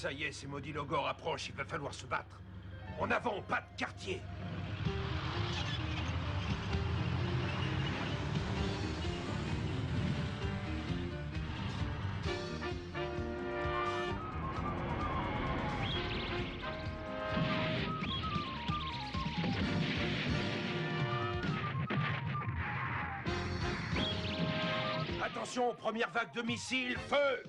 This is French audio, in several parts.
Ça y est, ces maudits logors approchent, il va falloir se battre. En avant, pas de quartier. Attention, première vague de missiles, feu!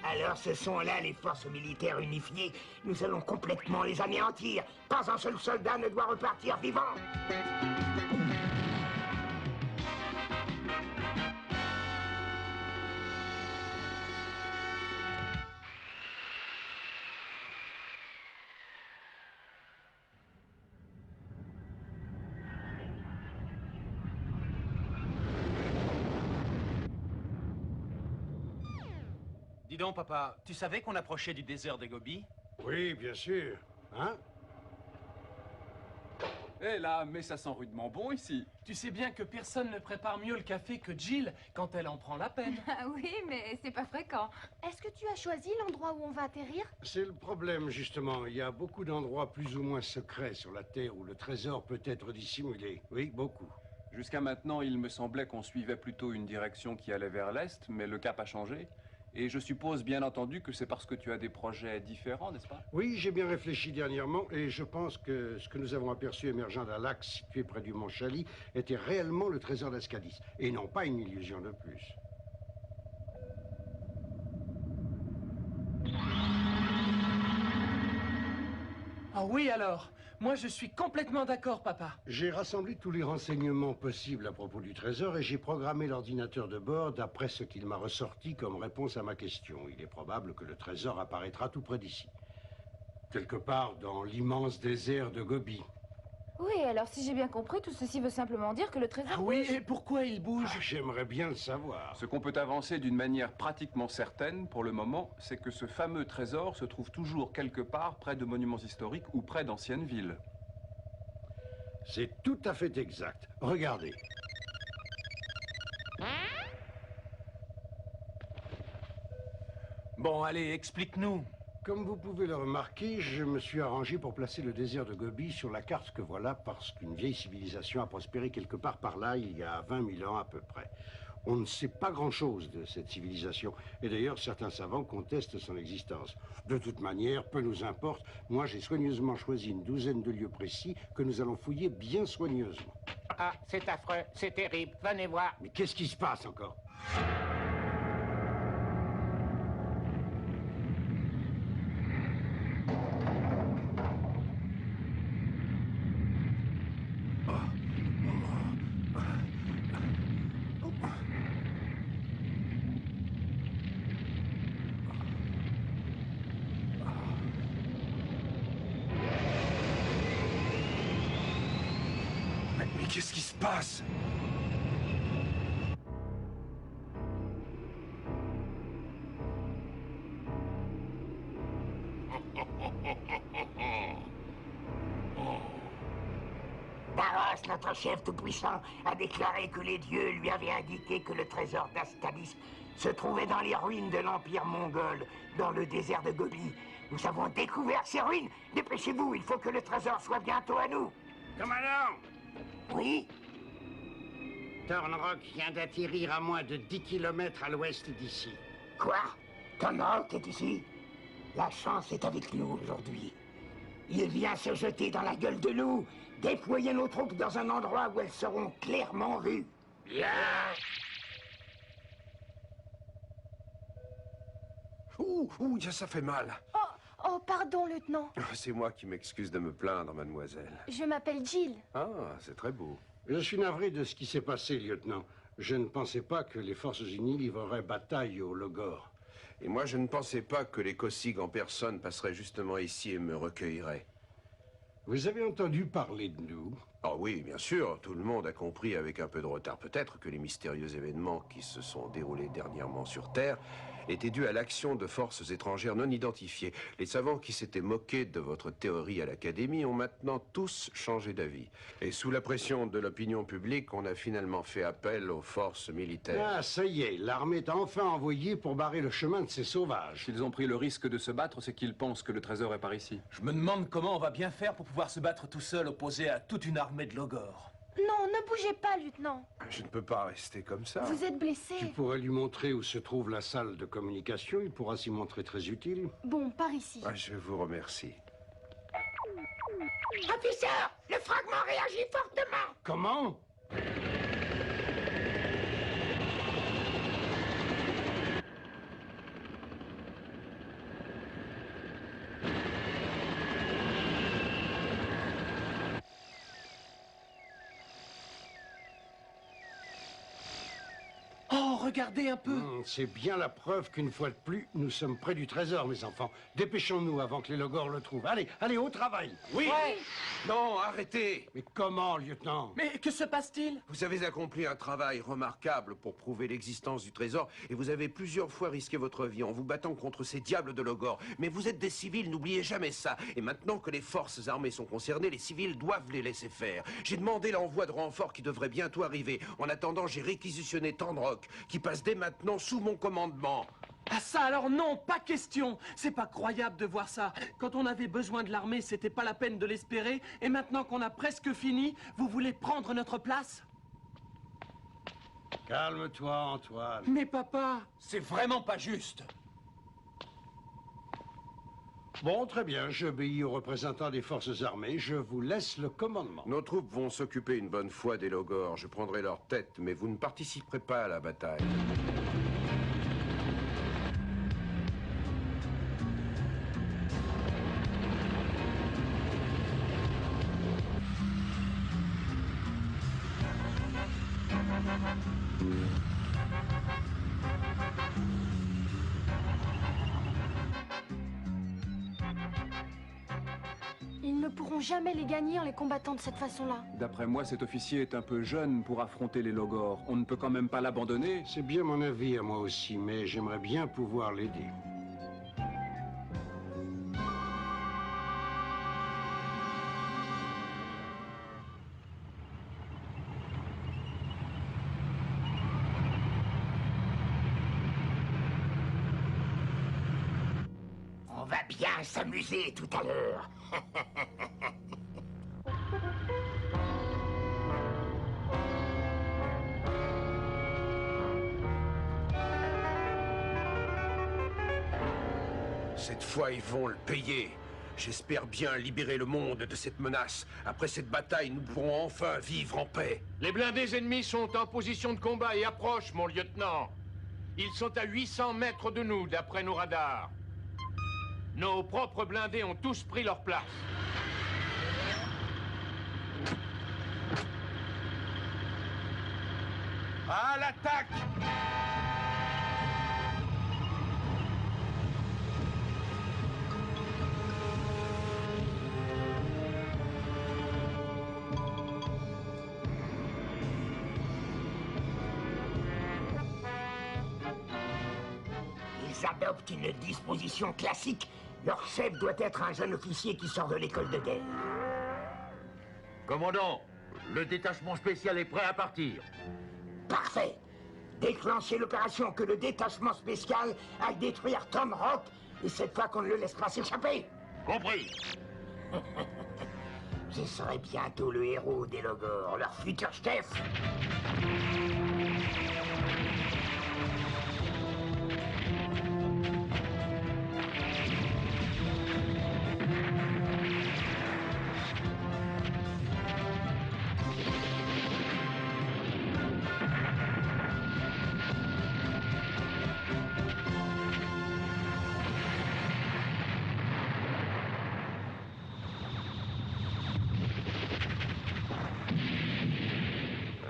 Alors ce sont là les forces militaires unifiées. Nous allons complètement les anéantir. Pas un seul soldat ne doit repartir vivant. Dis donc, papa, tu savais qu'on approchait du désert des Gobi? Oui, bien sûr. Hein? Eh là, mais ça sent rudement bon ici. Tu sais bien que personne ne prépare mieux le café que Jill quand elle en prend la peine. Ah oui, mais c'est pas fréquent. Est-ce que tu as choisi l'endroit où on va atterrir? C'est le problème, justement. Il y a beaucoup d'endroits plus ou moins secrets sur la Terre où le trésor peut être dissimulé. Oui, beaucoup. Jusqu'à maintenant, il me semblait qu'on suivait plutôt une direction qui allait vers l'est, mais le cap a changé. Et je suppose bien entendu que c'est parce que tu as des projets différents, n'est-ce pas? Oui, j'ai bien réfléchi dernièrement et je pense que ce que nous avons aperçu émergeant d'un lac situé près du mont Chali était réellement le trésor d'Ascadis et non pas une illusion de plus. Ah oui alors? Moi je suis complètement d'accord, papa. J'ai rassemblé tous les renseignements possibles à propos du trésor et j'ai programmé l'ordinateur de bord d'après ce qu'il m'a ressorti comme réponse à ma question. Il est probable que le trésor apparaîtra tout près d'ici. Quelque part dans l'immense désert de Gobi. Oui, alors si j'ai bien compris, tout ceci veut simplement dire que le trésor... Ah oui, et pourquoi il bouge? J'aimerais bien le savoir. Ce qu'on peut avancer d'une manière pratiquement certaine pour le moment, c'est que ce fameux trésor se trouve toujours quelque part près de monuments historiques ou près d'anciennes villes. C'est tout à fait exact. Regardez. Bon, allez, explique-nous. Comme vous pouvez le remarquer, je me suis arrangé pour placer le désert de Gobi sur la carte que voilà parce qu'une vieille civilisation a prospéré quelque part par là il y a 20 000 ans à peu près. On ne sait pas grand-chose de cette civilisation et d'ailleurs certains savants contestent son existence. De toute manière, peu nous importe, moi j'ai soigneusement choisi une douzaine de lieux précis que nous allons fouiller bien soigneusement. Ah, c'est affreux, c'est terrible, venez voir. Mais qu'est-ce qui se passe encore ? Mais qu'est-ce qui se passe? Daros, notre chef tout-puissant, a déclaré que les dieux lui avaient indiqué que le trésor d'Ascadis se trouvait dans les ruines de l'Empire mongol, dans le désert de Gobi. Nous avons découvert ces ruines. Dépêchez-vous, il faut que le trésor soit bientôt à nous. Commandant, Oui? Thornrock vient d'atterrir à moins de 10 km à l'ouest d'ici. Quoi? Thornrock est ici? La chance est avec nous aujourd'hui. Il vient se jeter dans la gueule de loup. Déployez nos troupes dans un endroit où elles seront clairement vues. Bien. Ouh, ça fait mal. Oh, pardon, lieutenant. C'est moi qui m'excuse de me plaindre, mademoiselle. Je m'appelle Jill. Ah, c'est très beau. Je suis navré de ce qui s'est passé, lieutenant. Je ne pensais pas que les forces unies livreraient bataille au Logor. Et moi, je ne pensais pas que les Kossig en personne passeraient justement ici et me recueilleraient. Vous avez entendu parler de nous? Oh oui, bien sûr, tout le monde a compris avec un peu de retard peut-être que les mystérieux événements qui se sont déroulés dernièrement sur Terre étaient dus à l'action de forces étrangères non identifiées. Les savants qui s'étaient moqués de votre théorie à l'Académie ont maintenant tous changé d'avis. Et sous la pression de l'opinion publique, on a finalement fait appel aux forces militaires. Ah, ça y est, l'armée est enfin envoyée pour barrer le chemin de ces sauvages. S'ils ont pris le risque de se battre, c'est qu'ils pensent que le trésor est par ici. Je me demande comment on va bien faire pour pouvoir se battre tout seul opposé à toute une armée de logors. Non, ne bougez pas, lieutenant. Je ne peux pas rester comme ça. Vous êtes blessé. Tu pourrais lui montrer où se trouve la salle de communication. Il pourra s'y montrer très utile. Bon, par ici. Ah, je vous remercie. Officer, le fragment réagit fortement. Comment? Oh, regardez un peu. C'est bien la preuve qu'une fois de plus, nous sommes près du trésor, mes enfants. Dépêchons-nous avant que les logors le trouvent. Allez, allez, au travail. Oui! Non, arrêtez! Mais comment, lieutenant? Mais que se passe-t-il? Vous avez accompli un travail remarquable pour prouver l'existence du trésor et vous avez plusieurs fois risqué votre vie en vous battant contre ces diables de Logor. Mais vous êtes des civils, n'oubliez jamais ça. Et maintenant que les forces armées sont concernées, les civils doivent les laisser faire. J'ai demandé l'envoi de renforts qui devrait bientôt arriver. En attendant, j'ai réquisitionné Tandrock, qui passe dès maintenant sous mon commandement. Ah ça alors non, pas question. C'est pas croyable de voir ça. Quand on avait besoin de l'armée, c'était pas la peine de l'espérer. Et maintenant qu'on a presque fini, vous voulez prendre notre place? Calme-toi, Antoine. Mais papa... C'est vraiment pas juste. Bon, très bien, j'obéis aux représentants des forces armées. Je vous laisse le commandement. Nos troupes vont s'occuper une bonne fois des Logors. Je prendrai leur tête, mais vous ne participerez pas à la bataille. Ils ne pourront jamais les gagner en les combattant de cette façon-là. D'après moi, cet officier est un peu jeune pour affronter les Logors. On ne peut quand même pas l'abandonner. C'est bien mon avis à moi aussi, mais j'aimerais bien pouvoir l'aider. On va bien s'amuser tout à l'heure. Cette fois, ils vont le payer. J'espère bien libérer le monde de cette menace. Après cette bataille, nous pourrons enfin vivre en paix. Les blindés ennemis sont en position de combat et approchent, mon lieutenant. Ils sont à 800 mètres de nous, d'après nos radars. Nos propres blindés ont tous pris leur place. À l'attaque! Ils adoptent une disposition classique. Leur chef doit être un jeune officier qui sort de l'école de guerre. Commandant, le détachement spécial est prêt à partir. Parfait. Déclenchez l'opération, que le détachement spécial aille détruire Tom Rock, et cette fois qu'on ne le laisse pas s'échapper. Compris. Je serai bientôt le héros des Logors, leur futur chef.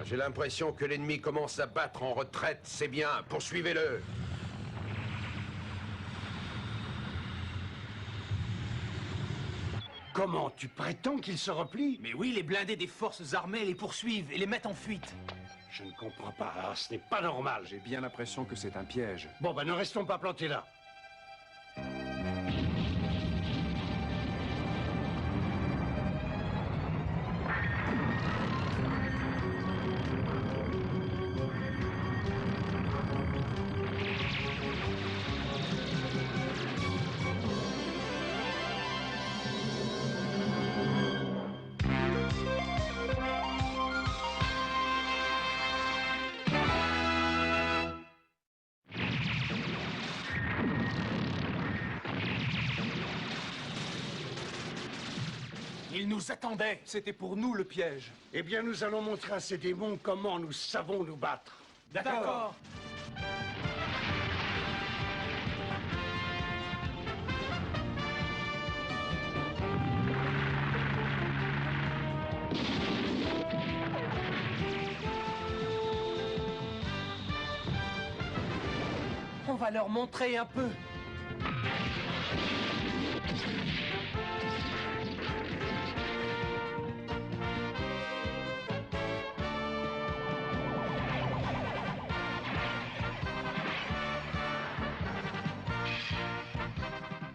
J'ai l'impression que l'ennemi commence à battre en retraite. C'est bien, poursuivez-le. Comment? Tu prétends qu'ils se replient? Mais oui, les blindés des forces armées les poursuivent et les mettent en fuite. Je ne comprends pas, ce n'est pas normal. J'ai bien l'impression que c'est un piège. Bon, ben ne restons pas plantés là. Ils nous attendaient. C'était pour nous le piège. Eh bien, nous allons montrer à ces démons comment nous savons nous battre. D'accord. On va leur montrer un peu.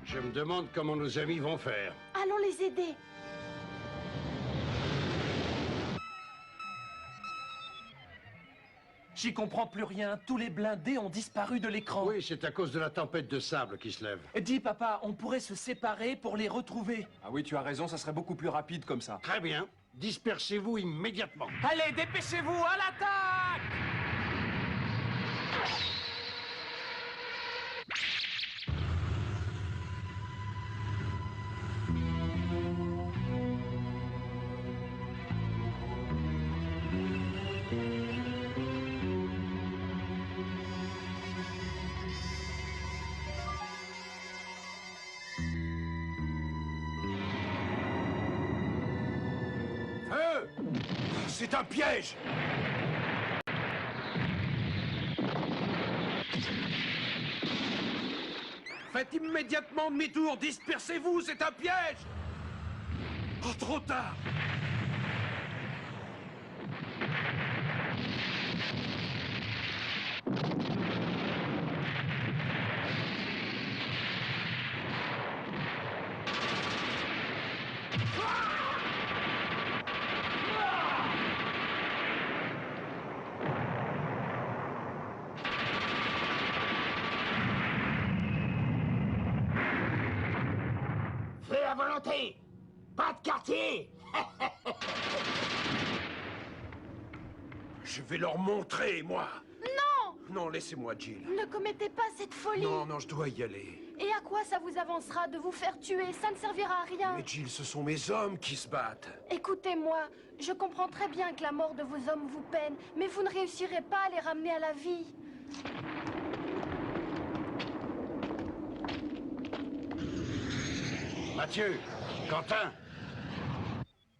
Je me demande comment nos amis vont faire. Allons les aider. J'y comprends plus rien. Tous les blindés ont disparu de l'écran. Oui, c'est à cause de la tempête de sable qui se lève. Dis, papa, on pourrait se séparer pour les retrouver. Ah oui, tu as raison, ça serait beaucoup plus rapide comme ça. Très bien. Dispersez-vous immédiatement. Allez, dépêchez-vous, à l'attaque! C'est un piège! Faites immédiatement demi-tour! Dispersez-vous! C'est un piège! Oh, trop tard! Feu à volonté! Pas de quartier! Je vais leur montrer, moi! Non! Non, laissez-moi, Jill. Ne commettez pas cette folie. Non, non, je dois y aller. Et à quoi ça vous avancera de vous faire tuer? Ça ne servira à rien. Mais Jill, ce sont mes hommes qui se battent. Écoutez-moi, je comprends très bien que la mort de vos hommes vous peine, mais vous ne réussirez pas à les ramener à la vie. Mathieu, Quentin,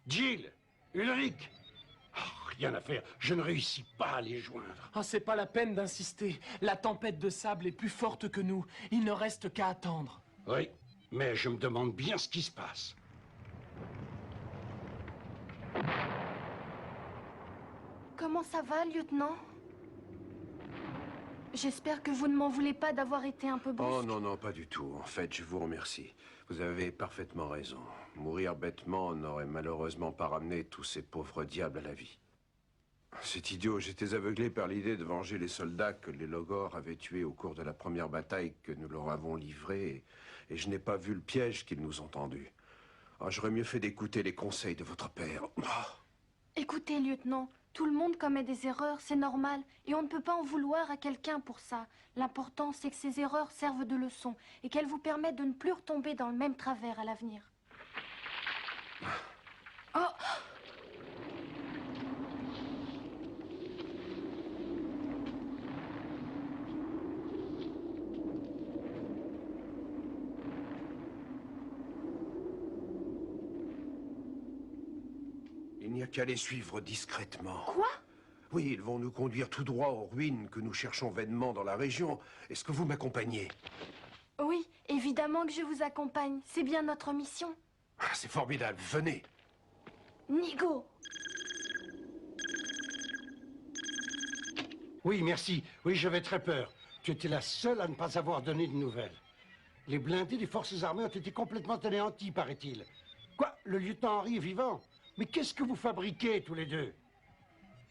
Jill, Ulrich. Oh, rien à faire, je ne réussis pas à les joindre. Oh, c'est pas la peine d'insister. La tempête de sable est plus forte que nous. Il ne reste qu'à attendre. Oui, mais je me demande bien ce qui se passe. Comment ça va, lieutenant? J'espère que vous ne m'en voulez pas d'avoir été un peu brusque. Oh non, non, pas du tout. En fait, je vous remercie. Vous avez parfaitement raison. Mourir bêtement n'aurait malheureusement pas ramené tous ces pauvres diables à la vie. C'est idiot, j'étais aveuglé par l'idée de venger les soldats que les Logors avaient tués au cours de la première bataille que nous leur avons livrée, et je n'ai pas vu le piège qu'ils nous ont tendu. Oh, j'aurais mieux fait d'écouter les conseils de votre père. Oh. Écoutez, lieutenant, tout le monde commet des erreurs, c'est normal, et on ne peut pas en vouloir à quelqu'un pour ça. L'important, c'est que ces erreurs servent de leçon, et qu'elles vous permettent de ne plus retomber dans le même travers à l'avenir. Oh! Il n'y a qu'à les suivre discrètement. Quoi? Oui, ils vont nous conduire tout droit aux ruines que nous cherchons vainement dans la région. Est-ce que vous m'accompagnez? Oui, évidemment que je vous accompagne. C'est bien notre mission. Ah, c'est formidable, venez. Nigo! Oui, merci. Oui, j'avais très peur. Tu étais la seule à ne pas avoir donné de nouvelles. Les blindés des forces armées ont été complètement anéantis, paraît-il. Quoi? Le lieutenant Henry est vivant? Mais qu'est-ce que vous fabriquez, tous les deux?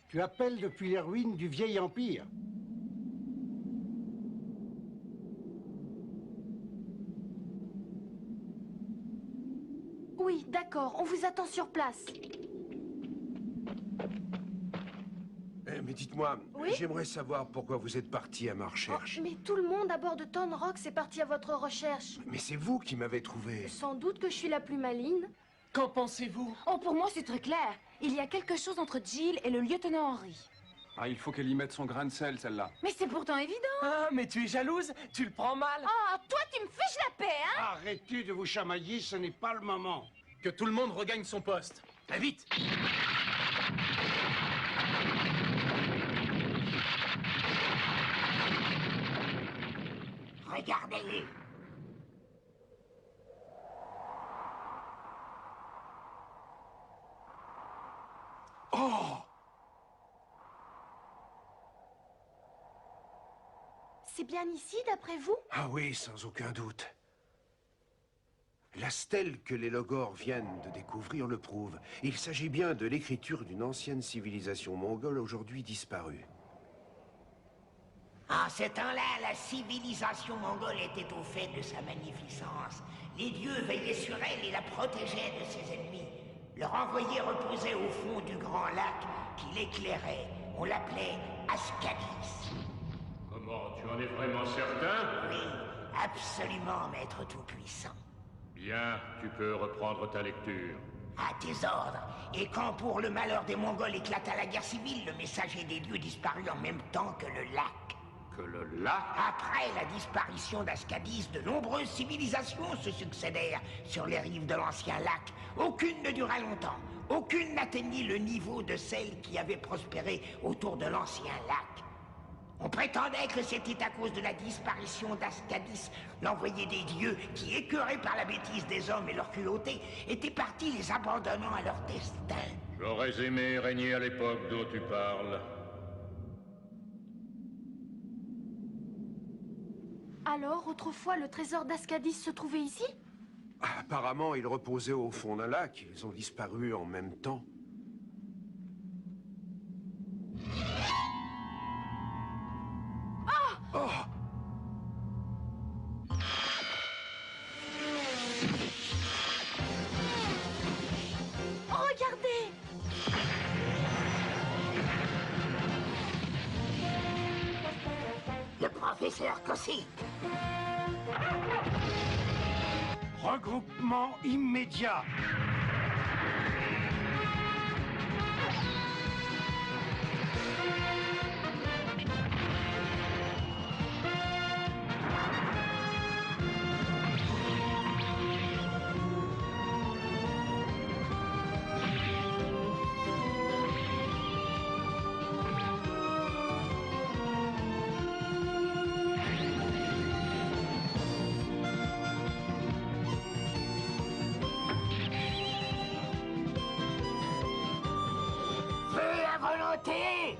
Tu appelles depuis les ruines du vieil empire? Oui, d'accord, on vous attend sur place. Mais dites-moi, Oui? j'aimerais savoir pourquoi vous êtes parti à ma recherche. Oh, mais tout le monde à bord de Thorn Rocks est parti à votre recherche. Mais c'est vous qui m'avez trouvé. Sans doute que je suis la plus maligne. Qu'en pensez-vous? Oh, pour moi, c'est très clair. Il y a quelque chose entre Jill et le lieutenant Henry. Ah, il faut qu'elle y mette son grain de sel, celle-là. Mais c'est pourtant évident. Ah, mais tu es jalouse? Tu le prends mal? Oh, toi, tu me fiches la paix, hein? Arrêtez de vous chamailler, ce n'est pas le moment. Que tout le monde regagne son poste. Très vite. Regardez-les. Oh! C'est bien ici, d'après vous? Ah oui, sans aucun doute. La stèle que les Logors viennent de découvrir le prouve. Il s'agit bien de l'écriture d'une ancienne civilisation mongole aujourd'hui disparue. En ce temps-là, la civilisation mongole était au fait de sa magnificence. Les dieux veillaient sur elle et la protégeaient de ses ennemis. Leur envoyé reposait au fond du grand lac qui l'éclairait. On l'appelait Ascadis. Comment, tu en es vraiment certain? Oui, absolument, maître tout-puissant. Bien, tu peux reprendre ta lecture. À tes ordres. Et quand pour le malheur des Mongols éclata la guerre civile, le messager des dieux disparut en même temps que le lac. Que le lac? Après la disparition d'Ascadis, de nombreuses civilisations se succédèrent sur les rives de l'ancien lac. Aucune ne dura longtemps. Aucune n'atteignit le niveau de celle qui avait prospéré autour de l'ancien lac. On prétendait que c'était à cause de la disparition d'Ascadis, l'envoyé des dieux, qui, écœuré par la bêtise des hommes et leur cruauté, était parti les abandonnant à leur destin. J'aurais aimé régner à l'époque dont tu parles. Alors, autrefois, le trésor d'Ascadis se trouvait ici? Apparemment, ils reposaient au fond d'un lac. Ils ont disparu en même temps. Oh! Regardez! Le professeur Kosik. Regroupement immédiat. Feu à volonté!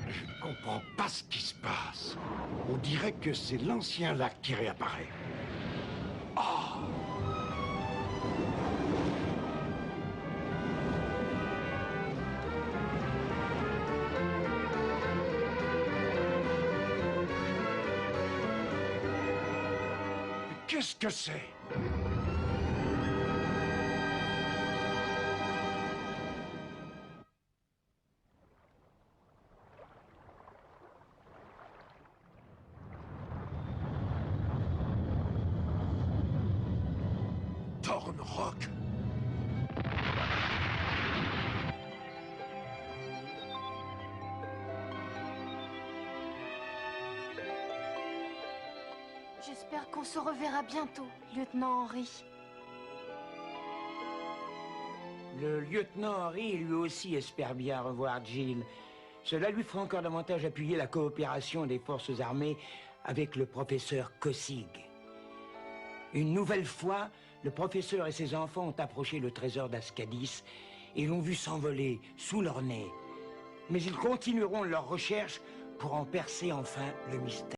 Je ne comprends pas ce qui se passe. On dirait que c'est l'ancien lac qui réapparaît. Qu'est-ce que c'est? Thorn Rock. J'espère qu'on se reverra bientôt, lieutenant Henry. Le lieutenant Henry, lui aussi, espère bien revoir Jill. Cela lui fera encore davantage appuyer la coopération des forces armées avec le professeur Kossig. Une nouvelle fois, le professeur et ses enfants ont approché le trésor d'Ascadis et l'ont vu s'envoler sous leur nez. Mais ils continueront leurs recherches pour en percer enfin le mystère.